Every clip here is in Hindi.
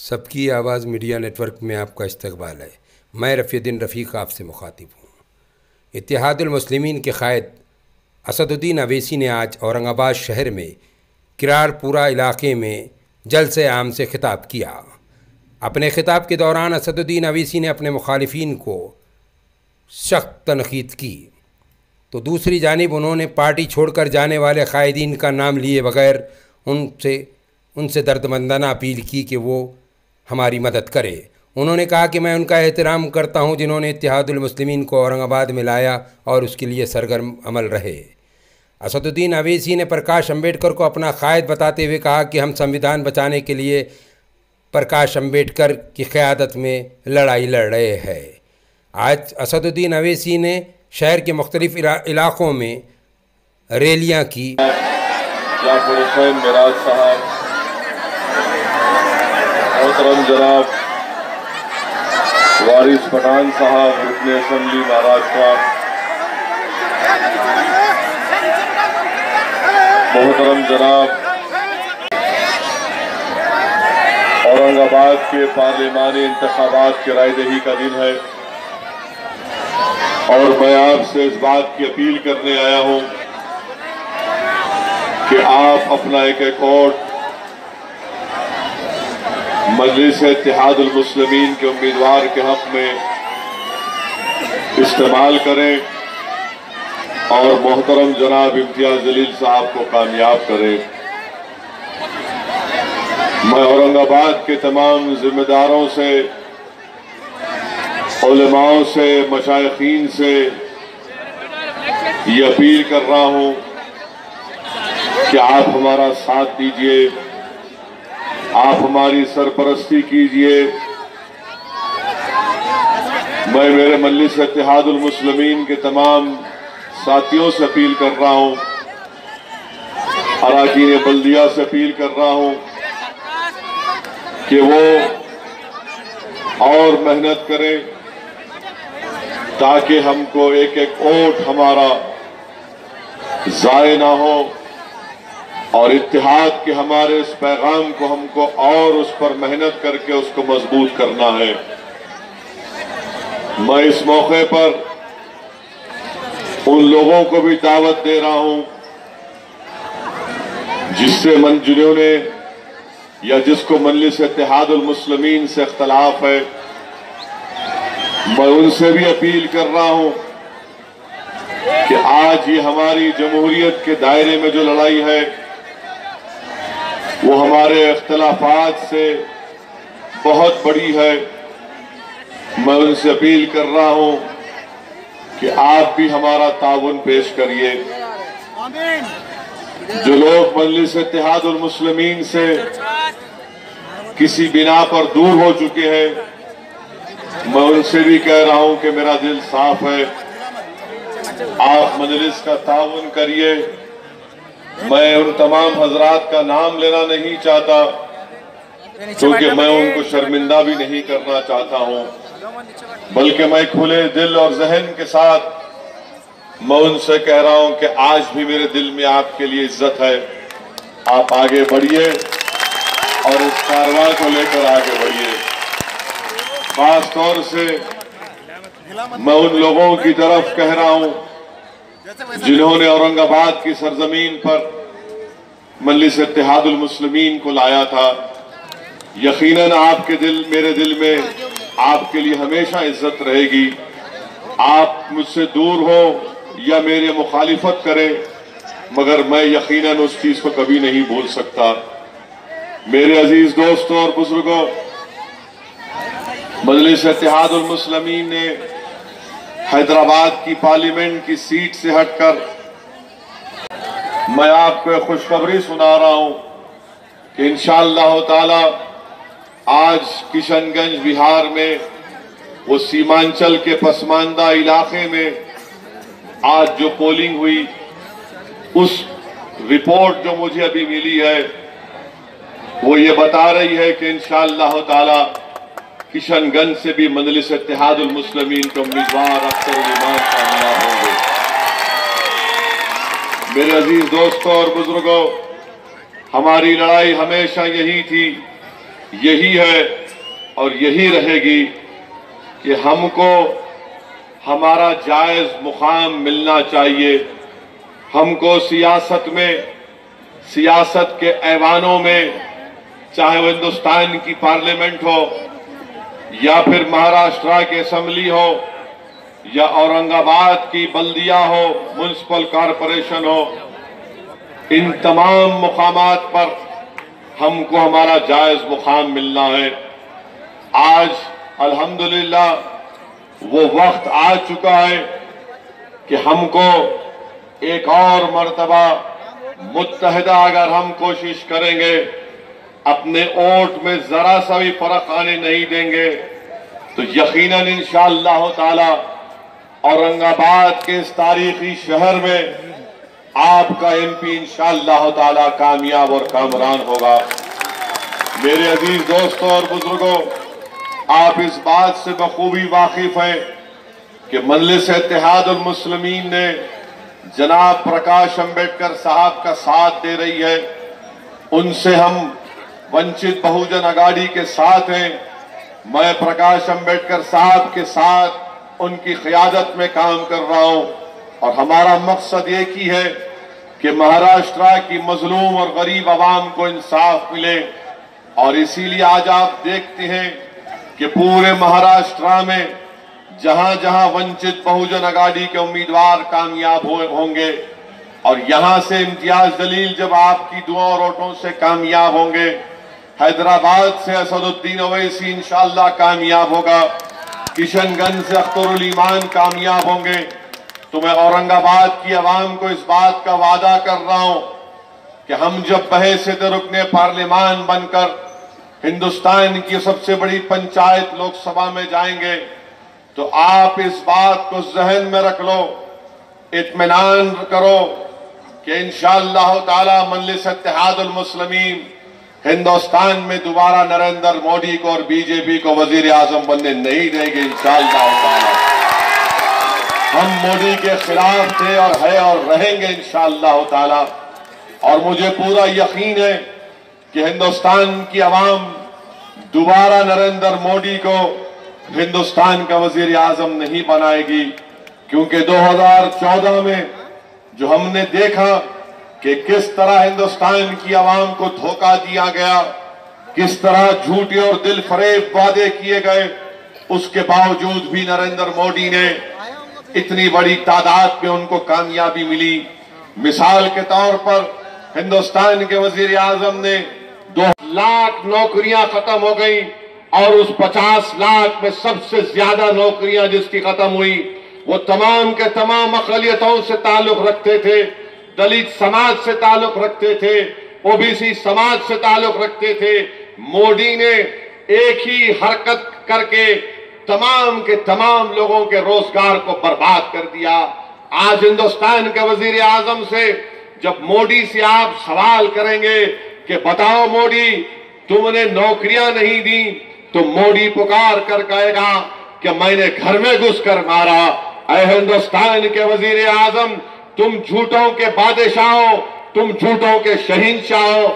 सबकी आवाज़ मीडिया नेटवर्क में आपका इस्तकबाल है। मैं रफ़ीउद्दीन रफ़ीक आपसे मुखातिब हूँ। इत्तेहादुल मुस्लिमीन के क़ायद असदुद्दीन अवैसी ने आज औरंगाबाद शहर में किरारपुरा इलाके में जलसे आम से खिताब किया। अपने खिताब के दौरान असदुद्दीन अवैसी ने अपने मुखालिफिन को सख्त तनक़ीद की, तो दूसरी जानिब उन्होंने पार्टी छोड़कर जाने वाले कायदीन का नाम लिए बगैर उनसे दर्दमंदाना अपील की कि वो हमारी मदद करे। उन्होंने कहा कि मैं उनका एहतराम करता हूं जिन्होंने इत्तेहादुल मुस्लिमीन को औरंगाबाद में लाया और उसके लिए सरगर्म अमल रहे। असदुद्दीन अवैसी ने प्रकाश अम्बेडकर को अपना कायद बताते हुए कहा कि हम संविधान बचाने के लिए प्रकाश अम्बेडकर की क़यादत में लड़ाई लड़ रहे हैं। आज असदुद्दीन अवैसी ने शहर के मुख्तलिफ इलाक़ों में रैलियाँ की। जाफर हुसैन मिराज साहब, मोहतरम जनाब वारिस पठान साहब, रुकन असम्बली महाराष्ट्र, मोहतरम जनाब औरंगाबाद के पार्लिमानी इंतखाबात की रायदही का दिन है और मैं आपसे इस बात की अपील करने आया हूं कि आप अपना एक वोट मजलिस इत्तेहादुल मुस्लिमीन के उम्मीदवार के हक में इस्तेमाल करें और मोहतरम जनाब इम्तियाज जलील साहब को कामयाब करें। मैं औरंगाबाद के तमाम जिम्मेदारों से, उलमाओं से, मशाइखीन से ये अपील कर रहा हूं कि आप हमारा साथ दीजिए, आप हमारी सरपरस्ती कीजिए। मैं मेरे मजलिस इत्तेहादुल मुस्लिमीन के तमाम साथियों से अपील कर रहा हूं, अराकीन बल्दिया से अपील कर रहा हूं कि वो और मेहनत करें ताकि हमको एक एक वोट हमारा ज़ाय ना हो और इत्तेहाद के हमारे इस पैगाम को हमको और उस पर मेहनत करके उसको मजबूत करना है। मैं इस मौके पर उन लोगों को भी दावत दे रहा हूं जिन्होंने या जिसको मजलिस इत्तेहादुल मुस्लिमीन से इख्तलाफ है, मैं उनसे भी अपील कर रहा हूं कि आज ये हमारी जमहूरियत के दायरे में जो लड़ाई है वो हमारे इख्तलाफात से बहुत बड़ी है। मैं उनसे अपील कर रहा हूं कि आप भी हमारा ताउन पेश करिए। जो लोग मजलिस इत्तेहादुल मुस्लिमीन से किसी बिना पर दूर हो चुके हैं, मैं उनसे भी कह रहा हूं कि मेरा दिल साफ है, आप मजलिस का ताउन करिए। मैं उन तमाम हजरात का नाम लेना नहीं चाहता क्योंकि मैं उनको शर्मिंदा भी नहीं करना चाहता हूं, बल्कि मैं खुले दिल और जहन के साथ मैं उनसे कह रहा हूं कि आज भी मेरे दिल में आपके लिए इज्जत है। आप आगे बढ़िए और इस कारवां को लेकर आगे बढ़िए। खास तौर से मैं उन लोगों की तरफ कह रहा हूं जिन्होंने औरंगाबाद की सरजमीन पर मजलिस इत्तेहादुल मुस्लिमीन को लाया था। यकीनन आपके दिल, मेरे दिल में आपके लिए हमेशा इज्जत रहेगी। आप मुझसे दूर हो या मेरे मुखालिफत करें, मगर मैं यकीनन उस चीज को कभी नहीं भूल सकता। मेरे अजीज दोस्तों और बुजुर्गों, मजलिस इत्तेहादुल मुस्लिमीन ने हैदराबाद की पार्लियामेंट की सीट से हटकर मैं आपको एक खुशखबरी सुना रहा हूं कि इंशाअल्लाह ताला आज किशनगंज बिहार में वो सीमांचल के पसमानदा इलाके में आज जो पोलिंग हुई, उस रिपोर्ट जो मुझे अभी मिली है वो ये बता रही है कि इंशाअल्लाह ताला किशनगंज से भी मजलिस इत्तेहादुल मुस्लिमीन के उम्मीदवार अख्तर इमाम कामयाब होंगे। मेरे अजीज दोस्तों और बुजुर्गों, हमारी लड़ाई हमेशा यही थी यही है और यही रहेगी कि हमको हमारा जायज़ मुकाम मिलना चाहिए। हमको सियासत में, सियासत के ऐवानों में, चाहे वो हिंदुस्तान की पार्लियामेंट हो या फिर महाराष्ट्र की असेंबली हो या औरंगाबाद की बल्दिया हो, म्युनिसिपल कॉरपोरेशन हो, इन तमाम मुकामात पर हमको हमारा जायज़ मुकाम मिलना है। आज अल्हम्दुलिल्लाह वो वक्त आ चुका है कि हमको एक और मर्तबा मुत्तहिदा अगर हम कोशिश करेंगे, अपने वोट में जरा सा भी फर्क आने नहीं देंगे, तो यकीनन इंशाअल्लाह ताला औरंगाबाद के इस तारीखी शहर में आपका एमपी इंशाअल्लाह ताला कामयाब और कामरान होगा। मेरे अजीज दोस्तों और बुजुर्गों, आप इस बात से बखूबी वाकिफ हैं कि मजलिस इत्तेहादुल मुस्लिमीन ने जनाब प्रकाश अंबेडकर साहब का साथ दे रही है। उनसे हम वंचित बहुजन अघाड़ी के साथ हैं। मैं प्रकाश अंबेडकर साहब के साथ उनकी क़ियादत में काम कर रहा हूं और हमारा मकसद एक ही है कि महाराष्ट्र की मजलूम और गरीब आवाम को इंसाफ मिले। और इसीलिए आज आप देखते हैं कि पूरे महाराष्ट्र में जहां जहां वंचित बहुजन अघाड़ी के उम्मीदवार कामयाब होंगे और यहां से इम्तियाज जलील जब आपकी दुआ और वोटों से कामयाब होंगे, हैदराबाद से असदुद्दीन ओवैसी इंशाअल्लाह कामयाब होगा, किशनगंज से अख्तरुल ईमान कामयाब होंगे, तो मैं औरंगाबाद की आवाम को इस बात का वादा कर रहा हूं कि हम जब बहैसियत रुकने पार्लियामान बनकर हिंदुस्तान की सबसे बड़ी पंचायत लोकसभा में जाएंगे, तो आप इस बात को जहन में रख लो, इत्मीनान करो कि इंशाअल्लाह ताला मजलिस इत्तेहादुल मुस्लिमीन हिंदुस्तान में दोबारा नरेंद्र मोदी को और बीजेपी को वजीर आजम बनने नहीं देंगे इंशाअल्लाह ताला। हम मोदी के खिलाफ थे और है और रहेंगे इंशाअल्लाह ताला। और मुझे पूरा यकीन है कि हिंदुस्तान की आवाम दोबारा नरेंद्र मोदी को हिंदुस्तान का वजीर आजम नहीं बनाएगी, क्योंकि 2014 में जो हमने देखा कि किस तरह हिंदुस्तान की आवाम को धोखा दिया गया, किस तरह झूठे और दिल फरेब वादे किए गए, उसके बावजूद भी नरेंद्र मोदी ने इतनी बड़ी तादाद में उनको कामयाबी मिली। मिसाल के तौर पर हिंदुस्तान के वजीर आजम ने 2 लाख नौकरियां खत्म हो गई और उस 50 लाख में सबसे ज्यादा नौकरियां जिसकी खत्म हुई वो तमाम के तमाम अक़लियतों से ताल्लुक रखते थे, दलित समाज से ताल्लुक रखते थे, ओबीसी समाज से ताल्लुक रखते थे। मोदी ने एक ही हरकत करके तमाम के तमाम लोगों के रोजगार को बर्बाद कर दिया। आज हिंदुस्तान के वजीर आजम से जब मोदी से आप सवाल करेंगे कि बताओ मोदी तुमने नौकरियां नहीं दी, तो मोदी पुकार कर कहेगा कि मैंने घर में घुसकर मारा। ऐ हिंदुस्तान के वजीर आजम, तुम झूठों के बादशाह हो, तुम झूठों के शहींशाह हो।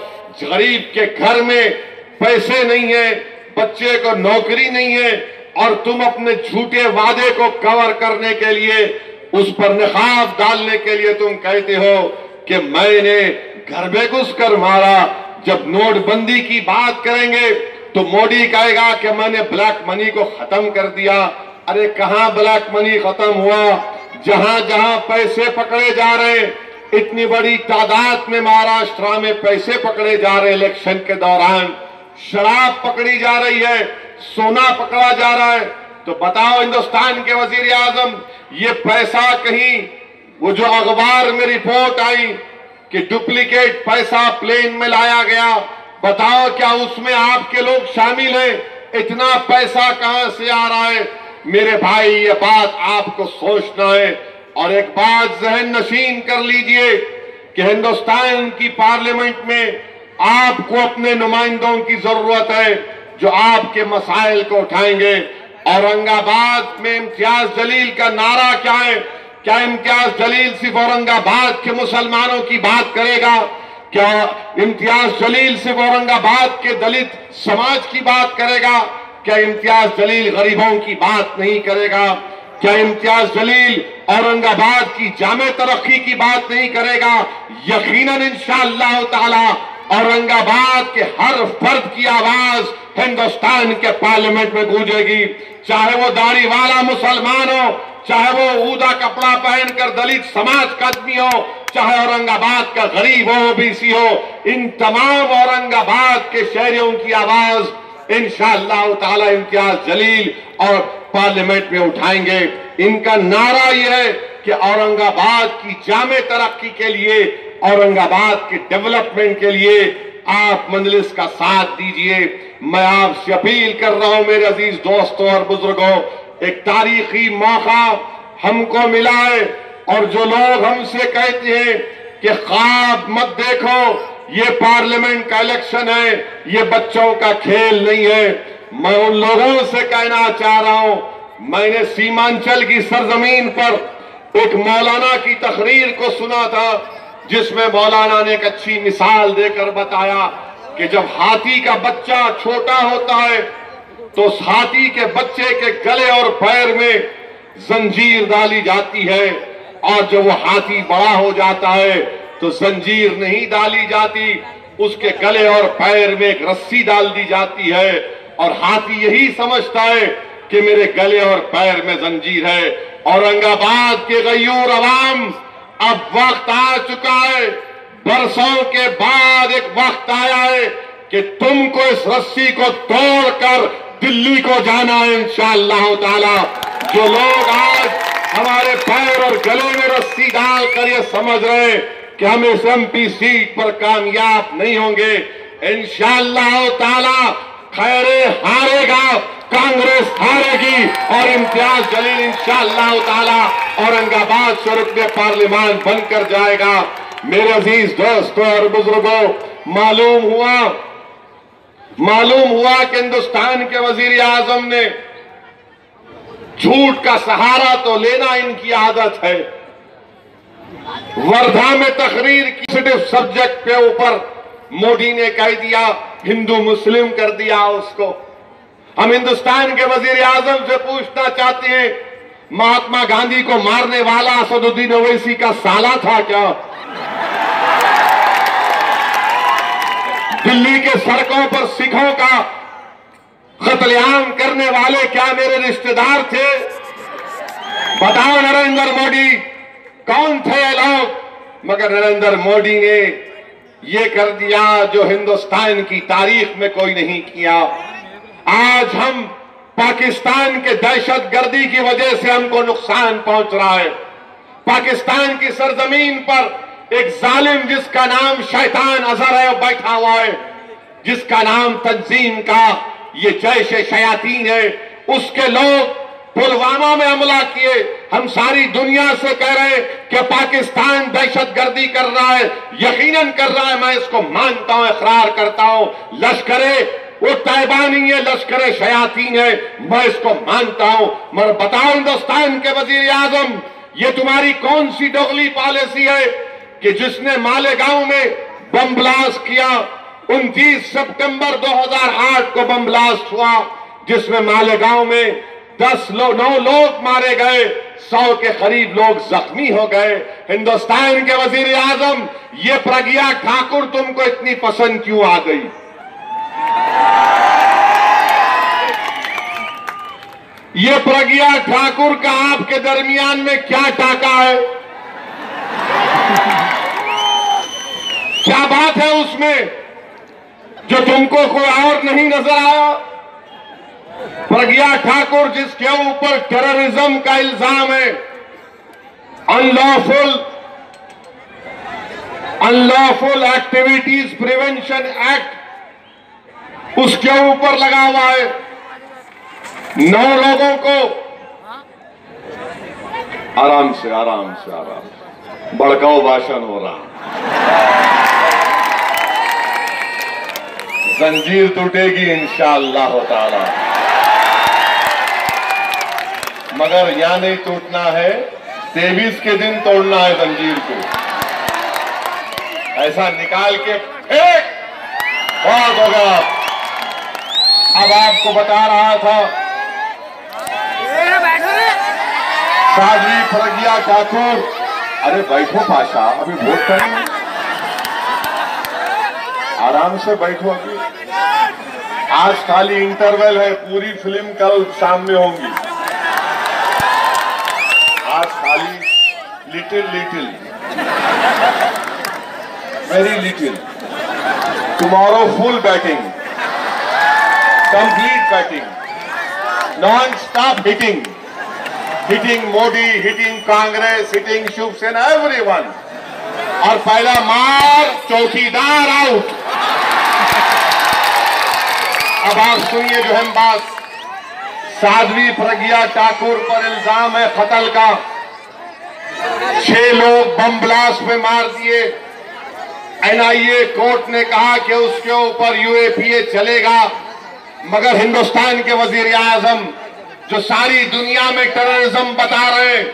गरीब के घर में पैसे नहीं है, बच्चे को नौकरी नहीं है और तुम अपने झूठे वादे को कवर करने के लिए, उस पर निकाब डालने के लिए तुम कहते हो कि मैंने घर में घुसकर मारा। जब नोटबंदी की बात करेंगे तो मोदी कहेगा कि मैंने ब्लैक मनी को खत्म कर दिया। अरे कहां ब्लैक मनी खत्म हुआ? जहां जहां पैसे पकड़े जा रहे, इतनी बड़ी तादाद में महाराष्ट्र में पैसे पकड़े जा रहे, इलेक्शन के दौरान शराब पकड़ी जा रही है, सोना पकड़ा जा रहा है, तो बताओ हिंदुस्तान के वजीर आजम, ये पैसा कहीं वो जो अखबार में रिपोर्ट आई कि डुप्लीकेट पैसा प्लेन में लाया गया, बताओ क्या उसमें आपके लोग शामिल हैं? इतना पैसा कहां से आ रहा है? मेरे भाई ये बात आपको सोचना है। और एक बात जहन नशीन कर लीजिए कि हिंदुस्तान की पार्लियामेंट में आपको अपने नुमाइंदों की जरूरत है जो आपके मसाइल को उठाएंगे। औरंगाबाद में इम्तियाज जलील का नारा क्या है? क्या इम्तियाज जलील सिर्फ औरंगाबाद के मुसलमानों की बात करेगा? क्या इम्तियाज जलील सिर्फ औरंगाबाद के दलित समाज की बात करेगा? क्या इम्तियाज जलील गरीबों की बात नहीं करेगा? क्या इम्तियाज जलील औरंगाबाद की जामे तरक्की की बात नहीं करेगा? यकीनन इंशाअल्लाह ताला औरंगाबाद के हर फर्द की आवाज हिंदुस्तान के पार्लियामेंट में गूंजेगी, चाहे वो दाढ़ी वाला मुसलमान हो, चाहे वो ऊदा कपड़ा पहनकर दलित समाज का आदमी हो, चाहे औरंगाबाद का गरीब हो, ओबीसी हो, इन तमाम औरंगाबाद के शहरियों की आवाज इंशाअल्लाह ताला इम्तियाज जलील और पार्लियामेंट में उठाएंगे। इनका नारा यह है कि औरंगाबाद की जामे तरक्की के लिए, औरंगाबाद के डेवलपमेंट के लिए आप मजलिस का साथ दीजिए। मैं आपसे अपील कर रहा हूं मेरे अजीज दोस्तों और बुजुर्गों, एक तारीखी मौका हमको मिला है और जो लोग हमसे कहते हैं कि ख्वाब मत देखो, ये पार्लियामेंट का इलेक्शन है, ये बच्चों का खेल नहीं है, मैं उन लोगों से कहना चाह रहा हूं, मैंने सीमांचल की सरजमीन पर एक मौलाना की तकरीर को सुना था जिसमें मौलाना ने एक अच्छी मिसाल देकर बताया कि जब हाथी का बच्चा छोटा होता है तो उस हाथी के बच्चे के गले और पैर में जंजीर डाली जाती है, और जब वो हाथी बड़ा हो जाता है तो जंजीर नहीं डाली जाती, उसके गले और पैर में एक रस्सी डाल दी जाती है और हाथी यही समझता है कि मेरे गले और पैर में जंजीर है। औरंगाबाद के गयूर अवाम, अब वक्त आ चुका है, बरसों के बाद एक वक्त आया है कि तुमको इस रस्सी को तोड़कर दिल्ली को जाना है इंशाअल्लाह ताला। जो लोग आज हमारे पैर और गले में रस्सी डालकर ये समझ रहे हैं कि हम इस एमपी सीट पर कामयाब नहीं होंगे, इंशाअल्लाह ताला खैरे हारेगा, कांग्रेस हारेगी और इम्तियाज जलील इंशाअल्लाह ताला औरंगाबाद से रुकने पार्लियामान बनकर जाएगा। मेरे अजीज दोस्तों और बुजुर्गों, मालूम हुआ कि हिंदुस्तान के वजीर आजम ने, झूठ का सहारा तो लेना इनकी आदत है, वर्धा में तकरीर की सिर्फ सब्जेक्ट के ऊपर मोदी ने कह दिया, हिंदू मुस्लिम कर दिया उसको। हम हिंदुस्तान के वजीर आजम से पूछना चाहते हैं, महात्मा गांधी को मारने वाला असदुद्दीन ओवैसी का साला था क्या? दिल्ली के सड़कों पर सिखों का कत्लेआम करने वाले क्या मेरे रिश्तेदार थे? बताओ नरेंद्र मोदी, कौन थे ये लोग? मगर नरेंद्र मोदी ने ये कर दिया जो हिंदुस्तान की तारीख में कोई नहीं किया। आज हम पाकिस्तान के दहशतगर्दी की वजह से हमको नुकसान पहुंच रहा है। पाकिस्तान की सरजमीन पर एक जालिम जिसका नाम शैतान अजहर है बैठा हुआ है, जिसका नाम तंजीम का ये जैश शयातीन है, उसके लोग पुलवामा में हमला किए। हम सारी दुनिया से कह रहे हैं कि पाकिस्तान दहशतगर्दी कर रहा है, यकीनन कर रहा है, मैं इसको मानता हूं, इकरार करता हूं। लश्करे वो तैयबा नहीं है, लश्करे शयातीन है, मैं इसको मानता हूं। मगर बताओ हिंदुस्तान के वजीर आजम, ये तुम्हारी कौन सी दोगली पॉलिसी है कि जिसने मालेगांव में बम ब्लास्ट किया? 29 सितंबर 2008 को बम ब्लास्ट हुआ जिसमें मालेगांव में 9 लोग मारे गए, 100 के करीब लोग जख्मी हो गए। हिंदुस्तान के वजीर आजम, ये प्रज्ञा ठाकुर तुमको इतनी पसंद क्यों आ गई? ये प्रज्ञा ठाकुर का आपके दरमियान में क्या टाका है? क्या बात है उसमें जो तुमको कोई और नहीं नजर आया? प्रज्ञा ठाकुर जिसके ऊपर टेररिज्म का इल्जाम है, अनलॉफुल एक्टिविटीज प्रिवेंशन एक्ट उसके ऊपर लगा हुआ है। 9 लोगों को आराम से भड़काऊ भाषण हो रहा, जंजीर टूटेगी इंशाअल्लाह ताला, मगर यहां नहीं टूटना है, 23 के दिन तोड़ना है जंजीर को। ऐसा निकाल के फेंक। बहुत हो गया। अब आपको बता रहा था, साध्वी प्रज्ञा ठाकुर, अरे बैठो पाशा, अभी वोट करेंगे, आराम से बैठो। अभी आज खाली इंटरवल है, पूरी फिल्म कल शाम में होगी। आज खाली little, very little. Tomorrow full batting, complete batting, non stop hitting Modi, hitting Congress, hitting Shiv Sena, everyone. और पहला मार, चौकीदार आउट। अब आप सुनिए जो हम बात, साध्वी प्रज्ञा ठाकुर पर इल्जाम है कत्ल का। 6 लोग बम ब्लास्ट में मार दिए। एनआईए कोर्ट ने कहा कि उसके ऊपर यूएपीए चलेगा, मगर हिंदुस्तान के वजीर आजम जो सारी दुनिया में टेररिज्म बता रहे हैं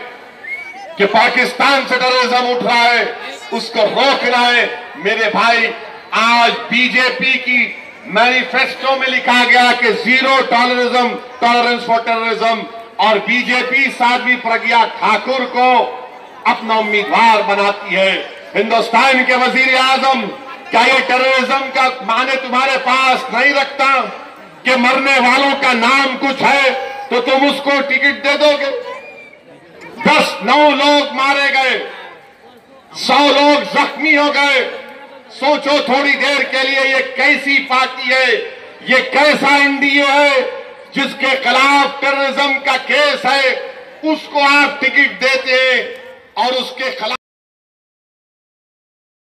कि पाकिस्तान से टेररिज्म उठ रहा है, उसको रोकना है। मेरे भाई, आज बीजेपी की मैनिफेस्टो में लिखा गया कि जीरो टॉलरेंस फॉर टेररिज्म, और बीजेपी साध्वी प्रज्ञा ठाकुर को अपना उम्मीदवार बनाती है। हिंदुस्तान के वजीर आजम, क्या ये टेररिज्म का माने तुम्हारे पास नहीं रखता कि मरने वालों का नाम कुछ है तो तुम उसको टिकट दे दोगे? 10-9 लोग मारे गए, 100 लोग जख्मी हो गए। सोचो थोड़ी देर के लिए, ये कैसी पार्टी है, ये कैसा एनडीए है जिसके खिलाफ टेररिज्म का केस है, उसको आप टिकट देते